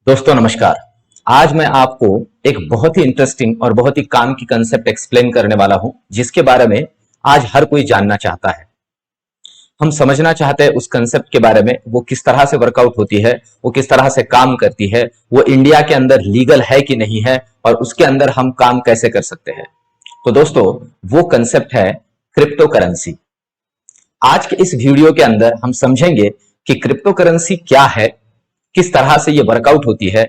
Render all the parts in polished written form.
दोस्तों नमस्कार। आज मैं आपको एक बहुत ही इंटरेस्टिंग और बहुत ही काम की कंसेप्ट एक्सप्लेन करने वाला हूं, जिसके बारे में आज हर कोई जानना चाहता है। हम समझना चाहते हैं उस कंसेप्ट के बारे में, वो किस तरह से वर्कआउट होती है, वो किस तरह से काम करती है, वो इंडिया के अंदर लीगल है कि नहीं है और उसके अंदर हम काम कैसे कर सकते हैं। तो दोस्तों, वो कंसेप्ट है क्रिप्टो करेंसी। आज के इस वीडियो के अंदर हम समझेंगे कि क्रिप्टो करेंसी क्या है, किस तरह से ये वर्कआउट होती है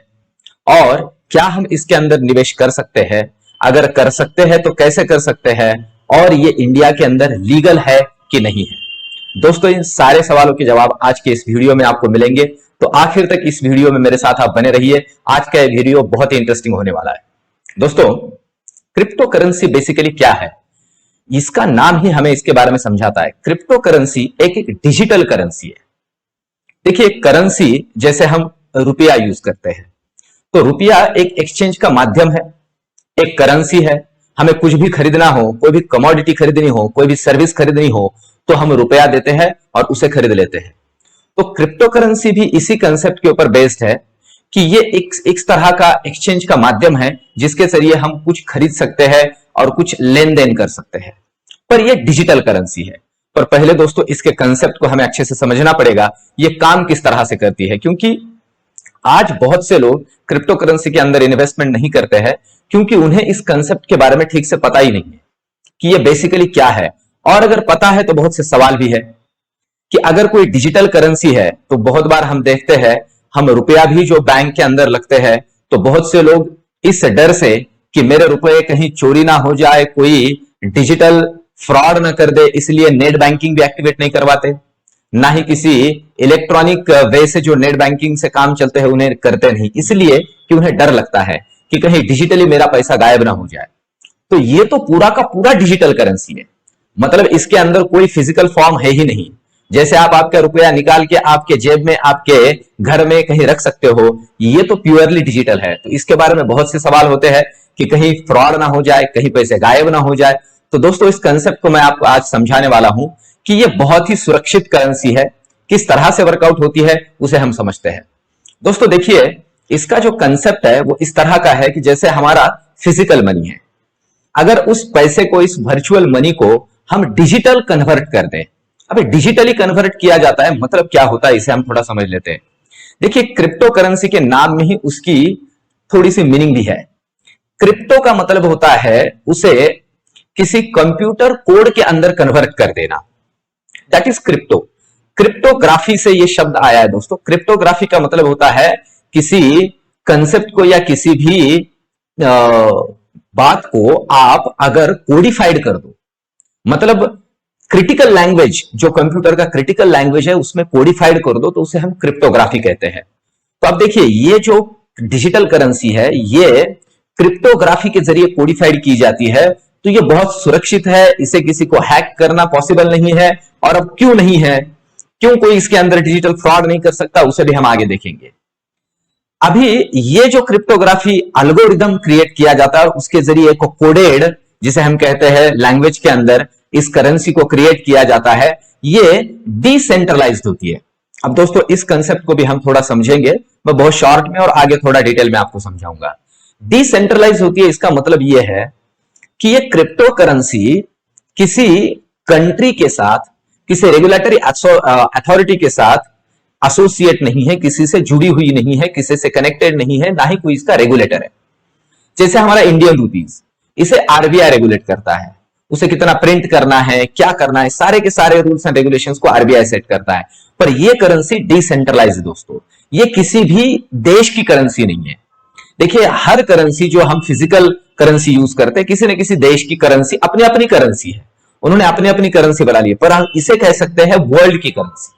और क्या हम इसके अंदर निवेश कर सकते हैं। अगर कर सकते हैं तो कैसे कर सकते हैं और ये इंडिया के अंदर लीगल है कि नहीं है। दोस्तों, इन सारे सवालों के जवाब आज के इस वीडियो में आपको मिलेंगे, तो आखिर तक इस वीडियो में मेरे साथ आप बने रहिए। आज का ये वीडियो बहुत ही इंटरेस्टिंग होने वाला है। दोस्तों, क्रिप्टो करेंसी बेसिकली क्या है, इसका नाम ही हमें इसके बारे में समझाता है। क्रिप्टो करेंसी एक डिजिटल करेंसी है। देखिए, करेंसी जैसे हम रुपया यूज करते हैं, तो रुपया एक एक्सचेंज का माध्यम है, एक करेंसी है। हमें कुछ भी खरीदना हो, कोई भी कमोडिटी खरीदनी हो, कोई भी सर्विस खरीदनी हो, तो हम रुपया देते हैं और उसे खरीद लेते हैं। तो क्रिप्टो करेंसी भी इसी कंसेप्ट के ऊपर बेस्ड है कि ये एक तरह का एक्सचेंज का माध्यम है, जिसके जरिए हम कुछ खरीद सकते हैं और कुछ लेन देन कर सकते हैं। पर यह डिजिटल करेंसी है। पर पहले दोस्तों, इसके कंसेप्ट को हमें अच्छे से समझना पड़ेगा, ये काम किस तरह से करती है। क्योंकि आज बहुत से लोग क्रिप्टो करेंसी के अंदर इन्वेस्टमेंट नहीं करते हैं, क्योंकि उन्हें इस कंसेप्ट के बारे में ठीक से पता ही नहीं है कि ये बेसिकली क्या है। और अगर पता है तो बहुत से सवाल भी है कि अगर कोई डिजिटल करेंसी है, तो बहुत बार हम देखते हैं, हम रुपया भी जो बैंक के अंदर लगते हैं, तो बहुत से लोग इस डर से कि मेरे रुपए कहीं चोरी ना हो जाए, कोई डिजिटल फ्रॉड ना कर दे, इसलिए नेट बैंकिंग भी एक्टिवेट नहीं करवाते, ना ही किसी इलेक्ट्रॉनिक वे से जो नेट बैंकिंग से काम चलते हैं उन्हें करते नहीं, इसलिए कि उन्हें डर लगता है कि कहीं डिजिटली मेरा पैसा गायब ना हो जाए। तो ये तो पूरा का पूरा डिजिटल करेंसी है, मतलब इसके अंदर कोई फिजिकल फॉर्म है ही नहीं। जैसे आप आपका रुपया निकाल के आपके जेब में, आपके घर में कहीं रख सकते हो, ये तो प्योरली डिजिटल है। तो इसके बारे में बहुत से सवाल होते हैं कि कहीं फ्रॉड ना हो जाए, कहीं पैसे गायब ना हो जाए। तो दोस्तों, इस कंसेप्ट को मैं आपको आज समझाने वाला हूं कि ये बहुत ही सुरक्षित करेंसी है। किस तरह से वर्कआउट होती है उसे हम समझते हैं। दोस्तों देखिए, इसका जो कंसेप्ट है वो इस तरह का है कि जैसे हमारा फिजिकल मनी है, अगर उस पैसे को, इस वर्चुअल मनी को हम डिजिटल कन्वर्ट कर दें। अब डिजिटली कन्वर्ट किया जाता है, मतलब क्या होता है इसे हम थोड़ा समझ लेते हैं। देखिए, क्रिप्टो करेंसी के नाम में ही उसकी थोड़ी सी मीनिंग भी है। क्रिप्टो का मतलब होता है उसे किसी कंप्यूटर कोड के अंदर कन्वर्ट कर देना, दैट इज क्रिप्टो। क्रिप्टोग्राफी से यह शब्द आया है दोस्तों। क्रिप्टोग्राफी का मतलब होता है किसी कंसेप्ट को या किसी भी बात को आप अगर कोडिफाइड कर दो, मतलब क्रिटिकल लैंग्वेज, जो कंप्यूटर का क्रिटिकल लैंग्वेज है उसमें कोडिफाइड कर दो, तो उसे हम क्रिप्टोग्राफी कहते हैं। तो अब देखिए, ये जो डिजिटल करेंसी है ये क्रिप्टोग्राफी के जरिए कोडिफाइड की जाती है, तो ये बहुत सुरक्षित है, इसे किसी को हैक करना पॉसिबल नहीं है। और अब क्यों नहीं है, क्यों कोई इसके अंदर डिजिटल फ्रॉड नहीं कर सकता, उसे भी हम आगे देखेंगे। अभी ये जो क्रिप्टोग्राफी एल्गोरिदम क्रिएट किया जाता है, उसके जरिए को कोडेड, जिसे हम कहते हैं लैंग्वेज के अंदर, इस करेंसी को क्रिएट किया जाता है, ये डिसेंट्रलाइज्ड होती है। अब दोस्तों, इस कंसेप्ट को भी हम थोड़ा समझेंगे, मैं बहुत शॉर्ट में और आगे थोड़ा डिटेल में आपको समझाऊंगा। डिसेंट्रलाइज होती है, इसका मतलब यह है कि ये क्रिप्टो करेंसी किसी कंट्री के साथ, किसी रेगुलेटरी अथॉरिटी के साथ एसोसिएट नहीं है, किसी से जुड़ी हुई नहीं है, किसी से कनेक्टेड नहीं है, ना ही कोई इसका रेगुलेटर है। जैसे हमारा इंडियन रूपीज, इसे आरबीआई रेगुलेट करता है, उसे कितना प्रिंट करना है, क्या करना है, सारे के सारे रूल्स एंड रेगुलेशंस को आरबीआई सेट करता है। पर यह करेंसी डिसेंट्रलाइज्ड दोस्तों, ये किसी भी देश की करेंसी नहीं है। देखिए, हर करेंसी जो हम फिजिकल करेंसी यूज करते हैं, किसी न किसी देश की करेंसी अपनी अपनी करेंसी है, उन्होंने अपनी अपनी करेंसी बना ली है, पर हम इसे कह सकते हैं वर्ल्ड की करेंसी।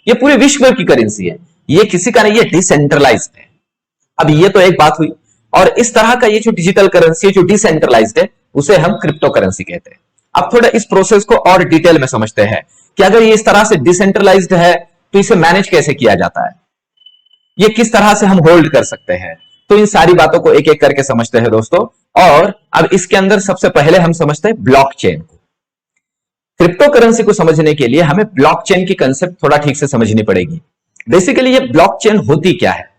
ये पूरे विश्व की करेंसी है, ये किसी का नहीं, ये डिसेंट्रलाइज्ड है। अब ये तो एक बात हुई, और इस तरह का ये जो डिजिटल करेंसी है जो डिसेंट्रलाइज्ड है, उसे हम क्रिप्टो करेंसी कहते हैं। अब थोड़ा इस प्रोसेस को और डिटेल में समझते हैं कि अगर ये इस तरह से डिसेंट्रलाइज्ड है तो इसे मैनेज कैसे किया जाता है, ये किस तरह से हम होल्ड कर सकते हैं। तो इन सारी बातों को एक एक करके समझते हैं दोस्तों। और अब इसके अंदर सबसे पहले हम समझते हैं ब्लॉकचेन को। क्रिप्टो करेंसी को समझने के लिए हमें ब्लॉकचेन की कंसेप्ट थोड़ा ठीक से समझनी पड़ेगी। बेसिकली ये ब्लॉकचेन होती क्या है।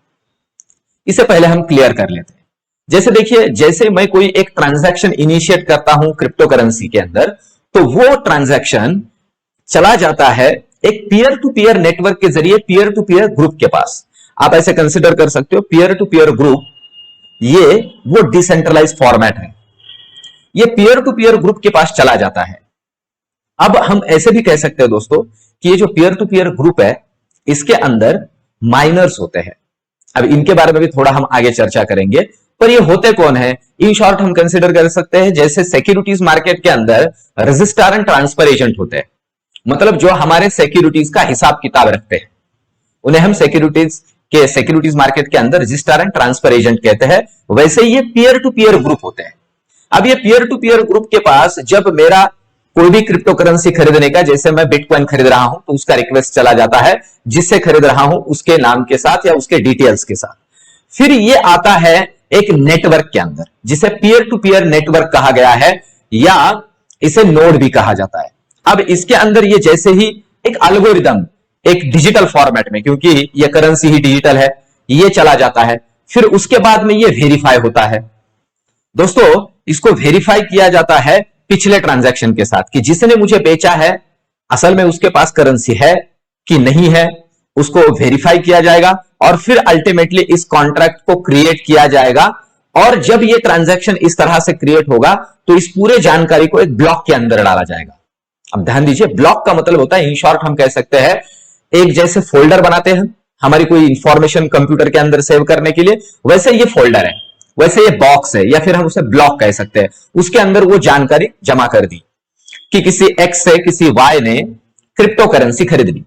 इसे पहले हम क्लियर कर लेते हैं। जैसे देखिए, जैसे मैं कोई एक ट्रांजैक्शन इनिशिएट करता हूं क्रिप्टो करेंसी के अंदर, तो वो ट्रांजैक्शन चला जाता है एक पीयर टू पीयर नेटवर्क के जरिए पीयर टू पीयर ग्रुप के पास। आप ऐसे कंसिडर कर सकते हो, पीयर टू पीयर ग्रुप ये वो डिसेंट्रलाइज फॉर्मेट है, ये पीयर टू पीयर ग्रुप के पास चला जाता है। अब हम ऐसे भी कह सकते हैं दोस्तों कि ये जो पीयर टू पीयर ग्रुप है, इसके अंदर माइनर्स होते हैं। अब इनके बारे में भी थोड़ा हम आगे चर्चा करेंगे, पर ये होते कौन है? इन शॉर्ट हम कंसिडर कर सकते हैं जैसे सिक्योरिटीज मार्केट के अंदर रजिस्ट्रार एंड ट्रांसफर एजेंट होते हैं, मतलब जो हमारे सिक्योरिटीज का हिसाब किताब रखते हैं, उन्हें हम सिक्योरिटीज मार्केट के अंदर रजिस्ट्रार एंड ट्रांसफर एजेंट कहते हैं। वैसे ये पीयर टू पीयर ग्रुप होते हैं। अब ये पीयर टू पीयर ग्रुप के पास जब मेरा कोई भी क्रिप्टो करेंसी खरीदने का, जैसे मैं बिटकॉइन खरीद रहा हूं, तो उसका रिक्वेस्ट चला जाता है जिससे खरीद रहा हूं उसके नाम के साथ या उसके डिटेल्स के साथ। फिर ये आता है एक नेटवर्क के अंदर, जिसे पीयर टू पीयर नेटवर्क कहा गया है या इसे नोड भी कहा जाता है। अब इसके अंदर ये जैसे ही एक एल्गोरिदम एक डिजिटल फॉर्मेट में, क्योंकि ये करेंसी ही डिजिटल है, ये चला जाता है। फिर उसके बाद में ये वेरीफाई होता है। दोस्तों, इसको वेरीफाई किया जाता है पिछले ट्रांजैक्शन के साथ कि जिसने मुझे बेचा है असल में उसके पास करेंसी है कि नहीं है, उसको वेरीफाई किया जाएगा और फिर अल्टीमेटली इस कॉन्ट्रैक्ट को क्रिएट किया जाएगा। और जब ये ट्रांजैक्शन इस तरह से क्रिएट होगा तो इस पूरे जानकारी को एक ब्लॉक के अंदर डाला जाएगा। अब ध्यान दीजिए, ब्लॉक का मतलब होता है, इन शॉर्ट हम कह सकते हैं, एक जैसे फोल्डर बनाते हैं हमारी कोई इंफॉर्मेशन कंप्यूटर के अंदर सेव करने के लिए, वैसे ये फोल्डर है, वैसे ये बॉक्स है, या फिर हम उसे ब्लॉक कह सकते हैं। उसके अंदर वो जानकारी जमा कर दी कि किसी एक्स से किसी वाई ने क्रिप्टो करेंसी खरीद ली।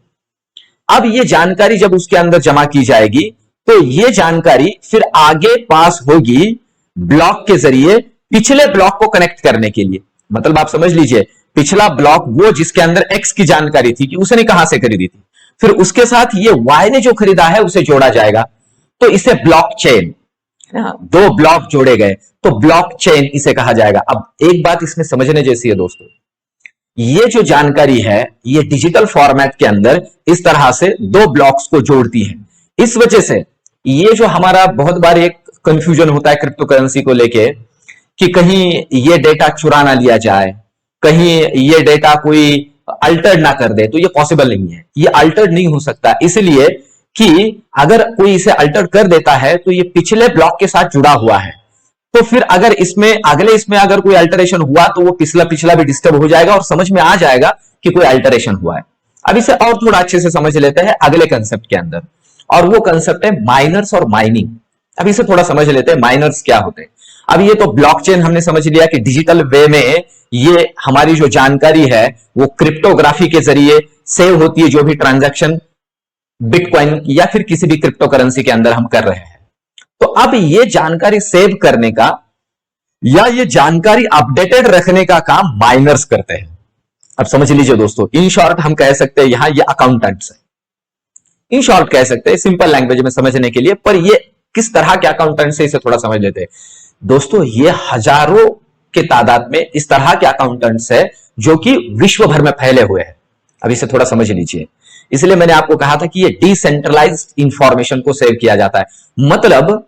अब ये जानकारी जब उसके अंदर जमा की जाएगी तो ये जानकारी फिर आगे पास होगी ब्लॉक के जरिए पिछले ब्लॉक को कनेक्ट करने के लिए। मतलब आप समझ लीजिए, पिछला ब्लॉक वो जिसके अंदर एक्स की जानकारी थी कि उसने कहां से खरीदी थी, फिर उसके साथ ये वाई ने जो खरीदा है उसे जोड़ा जाएगा, तो इसे ब्लॉकचेन, दो ब्लॉक जोड़े गए तो ब्लॉकचेन इसे कहा जाएगा। अब एक बात इसमें समझने जैसी है दोस्तों, ये जो जानकारी है ये डिजिटल फॉर्मेट के अंदर इस तरह से दो ब्लॉक्स को जोड़ती है। इस वजह से ये जो हमारा बहुत बार एक कंफ्यूजन होता है क्रिप्टो करेंसी को लेके कि कहीं ये डेटा चुरा ना लिया जाए, कहीं ये डेटा कोई अल्टर्ड ना कर दे, तो ये पॉसिबल नहीं है, ये अल्टर्ड नहीं हो सकता। इसलिए कि अगर कोई इसे अल्टर कर देता है तो ये पिछले ब्लॉक के साथ जुड़ा हुआ है, तो फिर अगर इसमें इसमें अगर कोई अल्टरेशन हुआ तो वो पिछला भी डिस्टर्ब हो जाएगा और समझ में आ जाएगा कि कोई अल्टरेशन हुआ है। अब इसे और थोड़ा अच्छे से समझ लेते हैं अगले कंसेप्ट के अंदर, और वो कंसेप्ट है माइनर्स और माइनिंग। अब इसे थोड़ा समझ लेते हैं, माइनर्स क्या होते हैं। अब ये तो ब्लॉकचेन हमने समझ लिया कि डिजिटल वे में ये हमारी जो जानकारी है वो क्रिप्टोग्राफी के जरिए सेव होती है, जो भी ट्रांजैक्शन बिटकॉइन या फिर किसी भी क्रिप्टो करेंसी के अंदर हम कर रहे हैं। तो अब ये जानकारी सेव करने का या ये जानकारी अपडेटेड रखने का काम माइनर्स करते हैं। अब समझ लीजिए दोस्तों, इन शॉर्ट हम कह सकते हैं यहां ये अकाउंटेंट्स है, इन शॉर्ट कह सकते हैं सिंपल लैंग्वेज में समझने के लिए। पर ये किस तरह के अकाउंटेंट्स है इसे थोड़ा समझ लेते हैं दोस्तों। ये हजारों के तादाद में इस तरह के अकाउंटेंट्स है जो कि विश्व भर में फैले हुए हैं। अब इसे थोड़ा समझ लीजिए, इसलिए मैंने आपको कहा था कि ये डिसेंट्रलाइज्ड इंफॉर्मेशन को सेव किया जाता है। मतलब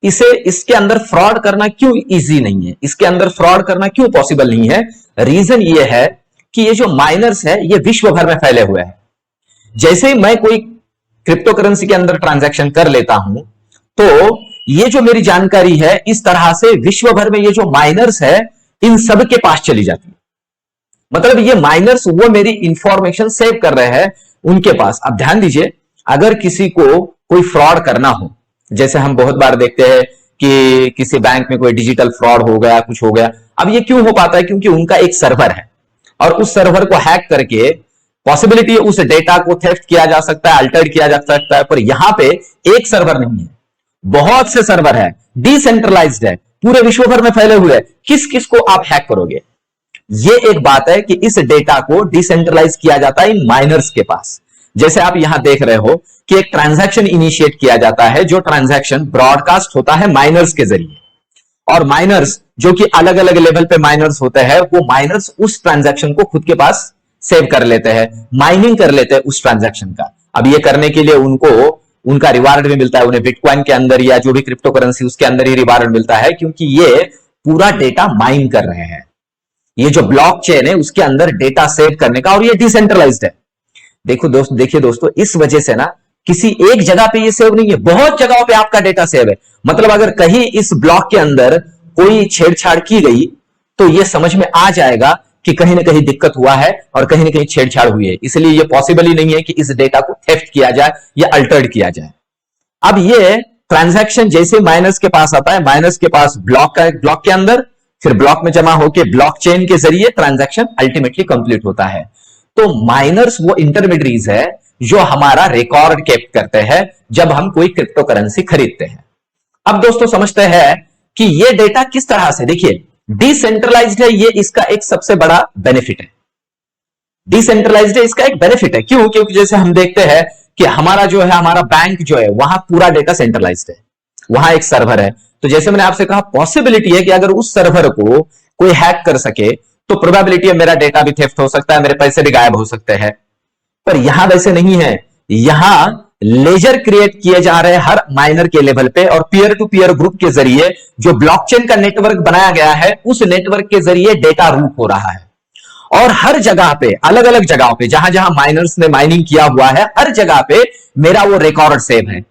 इसके अंदर फ्रॉड करना क्यों इजी नहीं है, इसके अंदर फ्रॉड करना क्यों पॉसिबल नहीं है? रीजन ये है कि ये जो माइनर्स है ये विश्व भर में फैले हुए हैं। जैसे ही मैं कोई क्रिप्टो करेंसी के अंदर ट्रांजैक्शन कर लेता हूं तो ये जो मेरी जानकारी है इस तरह से विश्व भर में ये जो माइनर्स है इन सब के पास चली जाती है। मतलब ये माइनर्स वो मेरी इंफॉर्मेशन सेव कर रहे हैं उनके पास। अब ध्यान दीजिए, अगर किसी को कोई फ्रॉड करना हो, जैसे हम बहुत बार देखते हैं कि किसी बैंक में कोई डिजिटल फ्रॉड हो गया, कुछ हो गया। अब ये क्यों हो पाता है? क्योंकि उनका एक सर्वर है और उस सर्वर को हैक करके पॉसिबिलिटी है उस डेटा को थेफ्ट किया जा सकता है, अल्टर्ड किया जा सकता है। पर यहां पे एक सर्वर नहीं है, बहुत से सर्वर है, डिसेंट्रलाइज्ड है, पूरे विश्व भर में फैले हुए हैं। किस किस को आप हैक करोगे? ये एक बात है कि इस डेटा को डिसेंट्रलाइज किया जाता है इन माइनर्स के पास। जैसे आप यहां देख रहे हो कि एक ट्रांजैक्शन इनिशिएट किया जाता है, जो ट्रांजैक्शन ब्रॉडकास्ट होता है माइनर्स के जरिए, और माइनर्स जो कि अलग अलग लेवल पे माइनर्स होते हैं, वो माइनर्स उस ट्रांजैक्शन को खुद के पास सेव कर लेते हैं, माइनिंग कर लेते हैं उस ट्रांजैक्शन का। अब ये करने के लिए उनको उनका रिवार्ड भी मिलता है, उन्हें बिटकॉइन के अंदर या जो भी क्रिप्टो करेंसी उसके अंदर ही रिवार्ड मिलता है, क्योंकि ये पूरा डेटा माइन कर रहे हैं। ये जो ब्लॉकचेन है उसके अंदर डेटा सेव करने का, और ये डिसेंट्रलाइज्ड है। देखिए दोस्तों, इस वजह से ना किसी एक जगह पे ये सेव नहीं है, बहुत जगहों पे आपका डेटा सेव है। मतलब अगर कहीं इस ब्लॉक के अंदर कोई छेड़छाड़ की गई तो ये समझ में आ जाएगा कि कहीं ना कहीं दिक्कत हुआ है और कहीं ना कहीं छेड़छाड़ हुई है। इसलिए ये पॉसिबल ही नहीं है कि इस डेटा को थेफ्ट किया जाए या अल्टर्ड किया जाए। अब ये ट्रांजैक्शन जैसे माइनर्स के पास आता है, माइनर्स के पास ब्लॉक के अंदर, फिर ब्लॉक में जमा होकर ब्लॉकचेन के जरिए ट्रांजैक्शन अल्टीमेटली कंप्लीट होता है। तो माइनर्स वो इंटरमीडियरीज है जो हमारा रिकॉर्ड कीप करते हैं जब हम कोई क्रिप्टो करेंसी खरीदते हैं। अब दोस्तों समझते हैं कि ये डेटा किस तरह से, देखिए डिसेंट्रलाइज्ड है, ये इसका एक सबसे बड़ा बेनिफिट है। डिसेंट्रलाइज्ड है, इसका एक बेनिफिट है। क्यों? क्योंकि जैसे हम देखते हैं कि हमारा जो है, हमारा बैंक जो है, वहां पूरा डेटा सेंट्रलाइज्ड है, वहां एक सर्वर है। तो जैसे मैंने आपसे कहा, पॉसिबिलिटी है कि अगर उस सर्वर को कोई हैक कर सके तो प्रोबेबिलिटी है मेरा डेटा भी थेफ्ट हो सकता है, मेरे पैसे भी गायब हो सकते हैं। पर यहां वैसे नहीं है। यहां लेजर क्रिएट किए जा रहे हैं हर माइनर के लेवल पे, और पीयर टू पीयर ग्रुप के जरिए जो ब्लॉकचेन का नेटवर्क बनाया गया है, उस नेटवर्क के जरिए डेटा रूट हो रहा है। और हर जगह पे, अलग अलग जगहों पे, जहां जहां माइनर्स ने माइनिंग किया हुआ है, हर जगह पे मेरा वो रिकॉर्ड सेव है।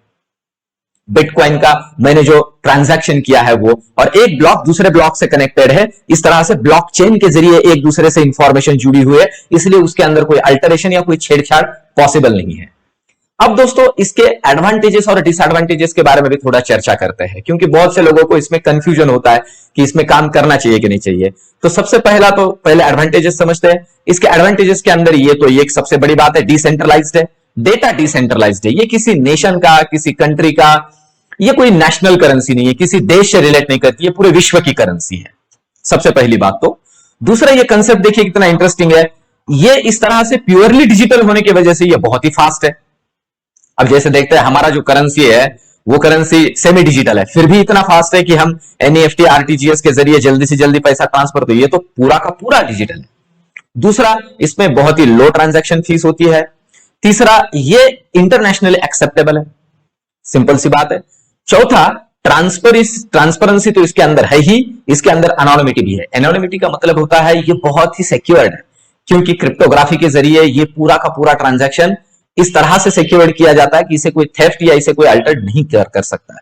बिटकॉइन का मैंने जो ट्रांजैक्शन किया है वो, और एक ब्लॉक दूसरे ब्लॉक से कनेक्टेड है। इस तरह से ब्लॉकचेन के जरिए एक दूसरे से इंफॉर्मेशन जुड़ी हुई है, इसलिए उसके अंदर कोई अल्टरेशन या कोई छेड़छाड़ पॉसिबल नहीं है। अब दोस्तों इसके एडवांटेजेस और डिसएडवांटेजेस के बारे में भी थोड़ा चर्चा करते हैं, क्योंकि बहुत से लोगों को इसमें कंफ्यूजन होता है कि इसमें काम करना चाहिए कि नहीं चाहिए। तो सबसे पहले एडवांटेजेस समझते हैं। इसके एडवांटेजेस के अंदर ये तो ये एक सबसे बड़ी बात है, डिसेंट्रलाइज्ड है, डेटा डिसेंट्रलाइज्ड है। ये किसी नेशन का, किसी कंट्री का, ये कोई नेशनल करेंसी नहीं है, किसी देश से रिलेट नहीं करती, ये पूरे विश्व की करेंसी है। सबसे पहली बात तो। दूसरा, ये कंसेप्ट देखिए कितना इंटरेस्टिंग है। ये इस तरह से प्योरली डिजिटल होने की वजह से ये बहुत ही फास्ट है। अब जैसे देखते हैं, हमारा जो करेंसी है वो करेंसी सेमी डिजिटल है, फिर भी इतना फास्ट है कि हम एनईएफटी, आरटीजीएस के जरिए जल्दी से जल्दी पैसा ट्रांसफर, तो ये तो पूरा का पूरा डिजिटल है। दूसरा, इसमें बहुत ही लो ट्रांजैक्शन फीस होती है। तीसरा, ये इंटरनेशनली एक्सेप्टेबल है, सिंपल सी बात है। चौथा, ट्रांसपेरेंसी तो इसके अंदर है ही, इसके अंदर एनोनिमिटी भी है। एनोनिमिटी का मतलब होता है ये बहुत ही सिक्योर्ड है, क्योंकि क्रिप्टोग्राफी के जरिए ये पूरा का पूरा ट्रांजैक्शन इस तरह से सिक्योर्ड किया जाता है कि इसे कोई थेफ्ट या इसे कोई अल्टर नहीं कर सकता है।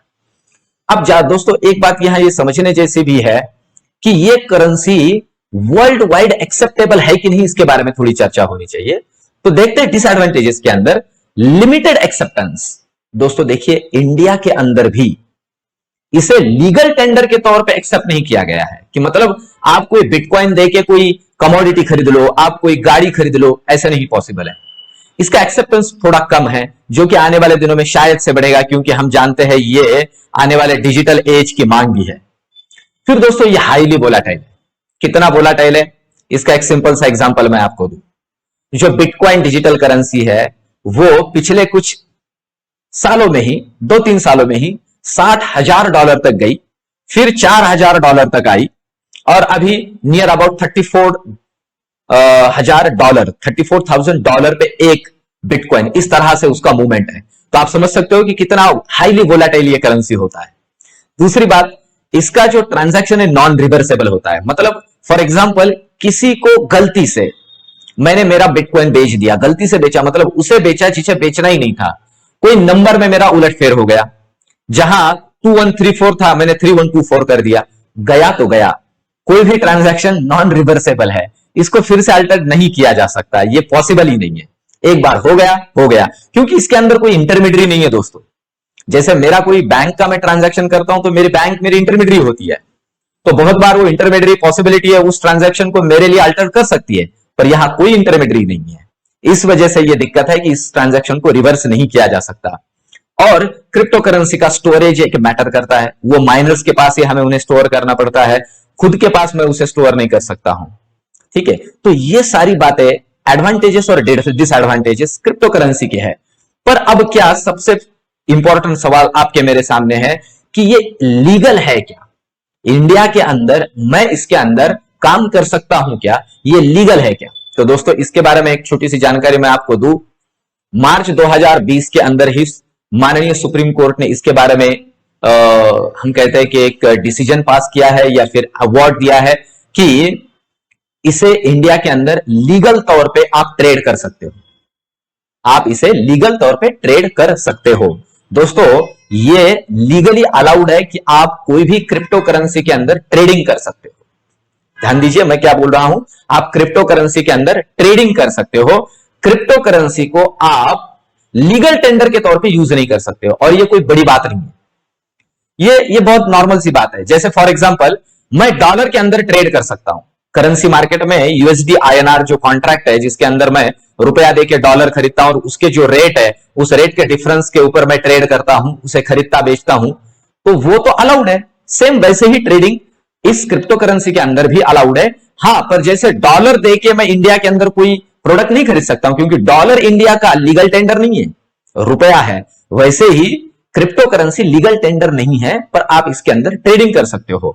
अब दोस्तों एक बात यहां ये समझने जैसी भी है कि ये करेंसी वर्ल्ड वाइड एक्सेप्टेबल है कि नहीं, इसके बारे में थोड़ी चर्चा होनी चाहिए। तो देखते हैं डिसएडवांटेजेस के अंदर, लिमिटेड एक्सेप्टेंस। दोस्तों देखिए, इंडिया के अंदर भी इसे लीगल टेंडर के तौर पे एक्सेप्ट नहीं किया गया है, कि मतलब आप कोई बिटकॉइन देके कोई कमोडिटी खरीद लो, आप कोई गाड़ी खरीद लो, ऐसा नहीं पॉसिबल है। इसका एक्सेप्टेंस थोड़ा कम है, जो कि आने वाले दिनों में शायद से बढ़ेगा, क्योंकि हम जानते हैं ये आने वाले डिजिटल एज की मांग भी है। फिर दोस्तों ये हाईली वोलाटाइल है। कितना वोलाटाइल है, इसका एक सिंपल सा एग्जांपल मैं आपको दूं। जो बिटकॉइन डिजिटल करेंसी है वो पिछले कुछ सालों में ही, 2-3 सालों में ही $60,000 तक गई, फिर $4,000 तक आई, और अभी नियर अबाउट $34,000 पे एक बिटकॉइन, इस तरह से उसका मूवमेंट है। तो आप समझ सकते हो कि कितना हाईली वोलाटाइल ये करेंसी होता है। दूसरी बात, इसका जो ट्रांजैक्शन है नॉन रिवर्सेबल होता है। मतलब फॉर एग्जांपल, किसी को गलती से मैंने मेरा बिटकॉइन बेच दिया, गलती से बेचा, मतलब उसे बेचा जिसे बेचना ही नहीं था, कोई नंबर में मेरा उलटफेर हो गया, जहां 2134 था मैंने 3124 कर दिया, गया तो गया। कोई भी ट्रांजैक्शन नॉन रिवर्सेबल है, इसको फिर से अल्टर नहीं किया जा सकता, ये पॉसिबल ही नहीं है। एक बार हो गया, क्योंकि इसके अंदर कोई इंटरमीडियरी नहीं है दोस्तों। जैसे मेरा कोई बैंक का मैं ट्रांजैक्शन करता हूं तो मेरी बैंक मेरी इंटरमीडियरी होती है, तो बहुत बार वो इंटरमीडियरी पॉसिबिलिटी है उस ट्रांजैक्शन को मेरे लिए अल्टर कर सकती है, पर यहां कोई इंटरमीडियरी नहीं है। इस वजह से यह दिक्कत है कि इस ट्रांजैक्शन को रिवर्स नहीं किया जा सकता। और क्रिप्टो करेंसी का स्टोरेज एक मैटर करता है, वो माइनर्स के पास ही हमें उन्हें स्टोर करना पड़ता है, खुद के पास मैं उसे स्टोर नहीं कर सकता हूं। ठीक है, तो ये सारी बातें एडवांटेजेस और डिसएडवांटेजेस क्रिप्टो करेंसी के है। पर अब क्या सबसे इंपॉर्टेंट सवाल आपके मेरे सामने है कि ये लीगल है क्या, इंडिया के अंदर मैं इसके अंदर काम कर सकता हूं क्या, ये लीगल है क्या? तो दोस्तों इसके बारे में एक छोटी सी जानकारी मैं आपको दूं। मार्च 2020 के अंदर ही माननीय सुप्रीम कोर्ट ने इसके बारे में हम कहते हैं कि एक डिसीजन पास किया है या फिर अवार्ड दिया है कि इसे इंडिया के अंदर लीगल तौर पे आप ट्रेड कर सकते हो। आप इसे लीगल तौर पे ट्रेड कर सकते हो। दोस्तों, ये लीगली अलाउड है कि आप कोई भी क्रिप्टो करेंसी के अंदर ट्रेडिंग कर सकते हो। ध्यान दीजिए मैं क्या बोल रहा हूं, आप क्रिप्टो करेंसी के अंदर ट्रेडिंग कर सकते हो। क्रिप्टो करेंसी को आप लीगल टेंडर के तौर पे यूज नहीं कर सकते हो, और ये कोई बड़ी बात नहीं है। ये बहुत नॉर्मल सी बात है। जैसे फॉर एग्जांपल मैं डॉलर के अंदर ट्रेड कर सकता हूं। करेंसी मार्केट में यूएसडी आईएनआर जो कॉन्ट्रैक्ट है, जिसके अंदर मैं रुपया देके डॉलर खरीदता हूं और उसके जो रेट है उस रेट के डिफरेंस के ऊपर मैं ट्रेड करता हूं, उसे खरीदता बेचता हूं, तो वो तो अलाउड है। सेम वैसे ही ट्रेडिंग इस क्रिप्टो करेंसी के अंदर भी अलाउड है। हाँ, पर जैसे डॉलर देके मैं इंडिया के अंदर कोई प्रोडक्ट नहीं खरीद सकता हूं, क्योंकि डॉलर इंडिया का लीगल टेंडर नहीं है, रुपया है। वैसे ही क्रिप्टो करेंसी लीगल टेंडर नहीं है, पर आप इसके अंदर ट्रेडिंग कर सकते हो।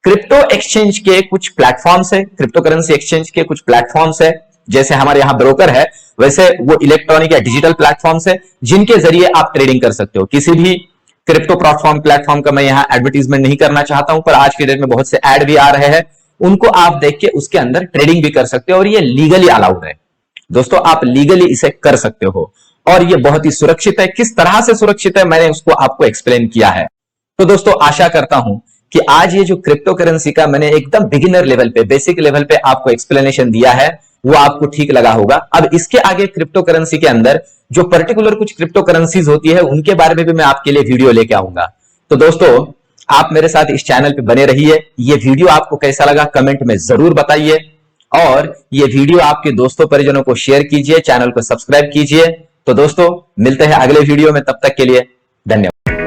क्रिप्टो एक्सचेंज के कुछ प्लेटफॉर्म्स है, क्रिप्टो करेंसी एक्सचेंज के कुछ प्लेटफॉर्म्स है, जैसे हमारे यहां ब्रोकर है, वैसे वो इलेक्ट्रॉनिक या डिजिटल प्लेटफॉर्म्स है जिनके जरिए आप ट्रेडिंग कर सकते हो। किसी भी क्रिप्टो प्लेटफॉर्म का मैं यहां एडवर्टीजमेंट नहीं करना चाहता हूं, पर आज के डेट में बहुत से ऐड भी आ रहे हैं, उनको आप देख के उसके अंदर ट्रेडिंग भी कर सकते हो, और ये लीगली अलाउड है। दोस्तों, आप लीगली इसे कर सकते हो, और ये बहुत ही सुरक्षित है। किस तरह से सुरक्षित है मैंने उसको आपको एक्सप्लेन किया है। तो दोस्तों, आशा करता हूं कि आज ये जो क्रिप्टो करेंसी का मैंने एकदम बिगिनर लेवल पे, बेसिक लेवल पे आपको एक्सप्लेनेशन दिया है, वो आपको ठीक लगा होगा। अब इसके आगे क्रिप्टो करेंसी के अंदर जो पर्टिकुलर कुछ क्रिप्टो करेंसीज होती है, उनके बारे में भी मैं आपके लिए वीडियो लेके आऊंगा। तो दोस्तों, आप मेरे साथ इस चैनल पे बने रहिए। ये वीडियो आपको कैसा लगा कमेंट में जरूर बताइए, और ये वीडियो आपके दोस्तों परिजनों को शेयर कीजिए, चैनल को सब्सक्राइब कीजिए। तो दोस्तों, मिलते हैं अगले वीडियो में, तब तक के लिए धन्यवाद।